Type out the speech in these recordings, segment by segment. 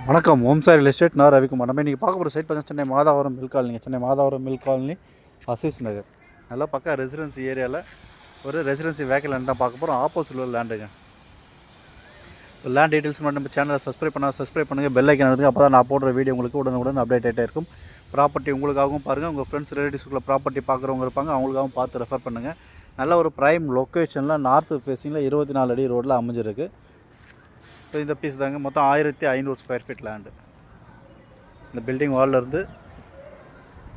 வணக்கம். Om Sai real estate. நான் ரவிக்குமார். நம்ம இன்றைக்கி பார்க்க போகிற சைட் பார்த்தீங்கன்னா சென்னை மாதாவரம் மில் காலனிங்க. Chennai Madhavaram mill colony, Azeez Nagar. நல்லா பக்கம் ரெசிடென்சி ஏரியாவில் ஒரு ரெசிடென்சி வேக்கல் லேண்ட் தான் பார்க்க போகிறோம். ஆப்போசிட்டில் ஒரு லேண்டுங்க. ஸோ லேண்ட் டீட்டெயில்ஸ் மட்டும் நம்ம சேனலை சப்ஸ்கிரைப் பண்ணுங்கள். பெல் ஐக்கன் இருக்குது. அப்போ தான் நான் போடுற வீடியோ உங்களுக்கு உடனுக்குடன் அப்டேட் ஆகிட்டே இருக்கும். ப்ராப்பர்ட்டி உங்களுக்காகவும் பாருங்கள், உங்கள் ஃப்ரெண்ட்ஸ் ரிலேட்டிவ்ஸ்க்குள்ள ப்ராப்பர்ட்டி பார்க்குறவங்க இருப்பாங்க, அவங்களுக்காகவும் பார்த்து ரெஃபர் பண்ணுங்கள். நல்ல ஒரு ப்ரைம் லொக்கேஷனில் நார்த் ஃபேஸிங்கில் 24 அடி ரோட்டில் அமைஞ்சிருக்கு. ஸோ இந்த பீஸ் தாங்க. மொத்தம் 1500 ஸ்கொயர் ஃபீட் லேண்டு. இந்த பில்டிங் வால்லேருந்து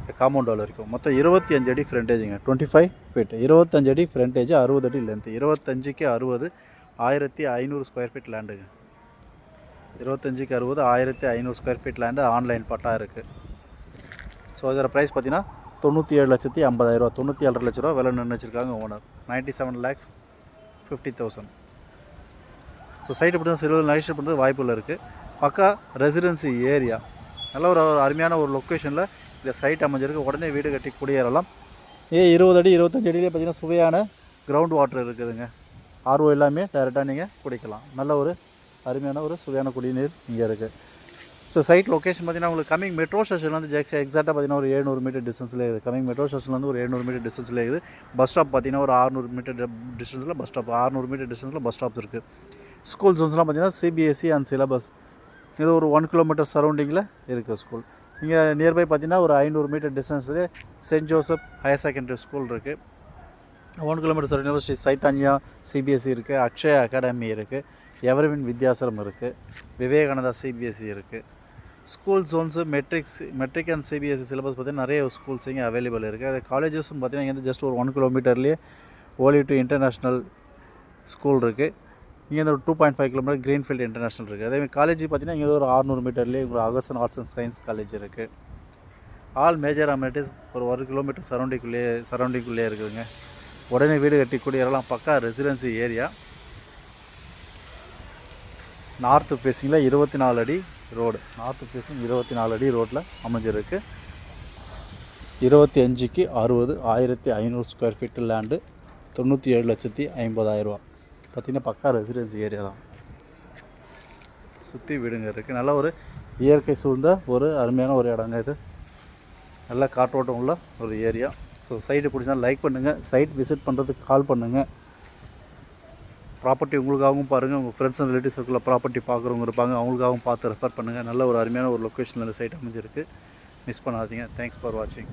இந்த காம்பவுண்ட் வால் வரைக்கும் மொத்தம் 25 அடி ஃப்ரண்டேஜுங்க. 25 ஃபீட், 25 அடி ஃப்ரண்டேஜ், 60 அடி லென்த்து. 25க்கு 60, 1500 ஸ்கொயர் ஃபீட் லேண்டுங்க. 25க்கு 60, 1500 square feet land. Online patta இருக்குது. ஸோ இதோட ப்ரைஸ் பார்த்தீங்கன்னா 97,50,000, 97.5 லட்ச ரூபா விலை நின்று வச்சுருக்காங்க ஓனர். 97,50,000. ஸோ சைட்டு மட்டும் சிறுவர் நைஷ் பண்ணுறது வாய்ப்புகள் இருக்குது. பக்கா ரெசிடென்சி ஏரியா, நல்ல ஒரு அருமையான ஒரு லொக்கேஷனில் இந்த சைட் அமைஞ்சிருக்கு. உடனே வீடு கட்டி குடியேறலாம். 20 அடி 25 அடியிலே பார்த்திங்கன்னா சுவையான கிரவுண்ட் வாட்டர் இருக்குதுங்க. ஆர்ஓ எல்லாமே டைரெக்டாக நீங்கள் குடிக்கலாம். நல்ல ஒரு அருமையான ஒரு சுவையான குடிநீர் இங்கே இருக்குது. ஸோ சைட் லொக்கேஷன் பார்த்திங்கன்னா உங்களுக்கு கமிங் மெட்ரோ ஸ்டேஷன்லேருந்து எக்ஸாக்டாக பார்த்திங்கன்னா ஒரு 700 மீட்டர் டிஸ்டன்ஸில் இருக்குது. கமிங் மெட்ரோ ஸ்டேஷன்லேருந்து ஒரு 700 மீட்டர் டிஸ்டன்ஸில் இருக்குது. பஸ் ஸ்டாப் பார்த்திங்கன்னா ஒரு 600 மீட்டர் டிஸ்டன்ஸில் பஸ் ஸ்டாப், 600 மீட்டர் டிஸ்டன்ஸில் பஸ் ஸ்டாப்ஸ் இருக்குது. ஸ்கூல் ஜோன்ஸ்லாம் பார்த்திங்கன்னா சிபிஎஸ்சி அண்ட் சிலபஸ். இது ஒரு 1 கிலோமீட்டர் சரௌண்டிங்கில் இருக்குது ஸ்கூல். இங்கே நியர்பை பார்த்திங்கன்னா ஒரு 500 மீட்டர் டிஸ்டன்ஸில் saint Joseph higher secondary school இருக்குது. 1 kilometre surrounding Shri Chaitanya CBSE இருக்குது, அக்ஷயா அகாடமி இருக்குது, எவர்வின் வித்யாசரம் இருக்குது, விவேகானந்தா சிபிஎஸ்சி இருக்குது. School zones matric and CBSE syllabus பார்த்திங்கன்னா நிறைய ஸ்கூல்ஸ் இங்கே அவைலபிள் இருக்குது. அது காலேஜஸும் பார்த்திங்கன்னா இங்கேருந்து ஜஸ்ட் ஒரு 1 கிலோமீட்டர்லேயே ஓலிவ் டு இன்டர்நேஷ்னல் ஸ்கூல் இருக்குது. இங்கே ஒரு 2.5 கிலோமீட்டர் கிரீன்ஃபீல்டு இன்டர்நேஷ்னல் இருக்குது. அதேமாதிரி காலேஜ் பார்த்திங்கன்னா இங்கே ஒரு 600 மீட்டர்லேயே உங்களுக்கு அகஸ்டன் ஆர்ட்ஸ் அண்ட் சயின்ஸ் காலேஜ் இருக்குது. ஆல் மேஜர் அம்யூனிட்டிஸ் ஒரு 1 கிலோமீட்டர் சரௌண்டிங்குள்ளே இருக்குதுங்க. உடனே வீடு கட்டி குடியேறலாம். பக்கா ரெசிடென்சி ஏரியா. நார்த்து ஃபேஸிங்கில் 24 அடி ரோடு. நார்த்து ஃபேஸிங் 24 அடி ரோட்டில் அமைஞ்சிருக்கு. 25க்கு 60, 1500 ஸ்கொயர் ஃபீட்டு லேண்டு. 97,50,000 பார்த்திங்கன்னா பக்கா ரெசிடென்சி ஏரியா தான். சுற்றி வீடுங்க இருக்குது. நல்ல ஒரு இயற்கை சூழ்ந்த ஒரு அருமையான ஒரு இடங்க இது. நல்ல காற்றோட்டம் உள்ள ஒரு ஏரியா. ஸோ சைட்டு பிடிச்சா லைக் பண்ணுங்கள். சைட் விசிட் பண்ணுறதுக்கு கால் பண்ணுங்கள். ப்ராப்பர்ட்டி உங்களுக்காகவும் பாருங்கள், உங்கள் ஃப்ரெண்ட்ஸ் அண்ட் ரிலேட்டிவ் சர்க்கிளில் ப்ராப்பர்ட்டி பார்க்குறவங்க இருப்பாங்க, அவங்களுக்காகவும் பார்த்து ரெஃபர் பண்ணுங்கள். நல்ல ஒரு அருமையான ஒரு லொக்கேஷனில் இந்த சைட் அமைஞ்சிருக்கு. மிஸ் பண்ணாதீங்க. தேங்க்ஸ் ஃபார் வாட்சிங்.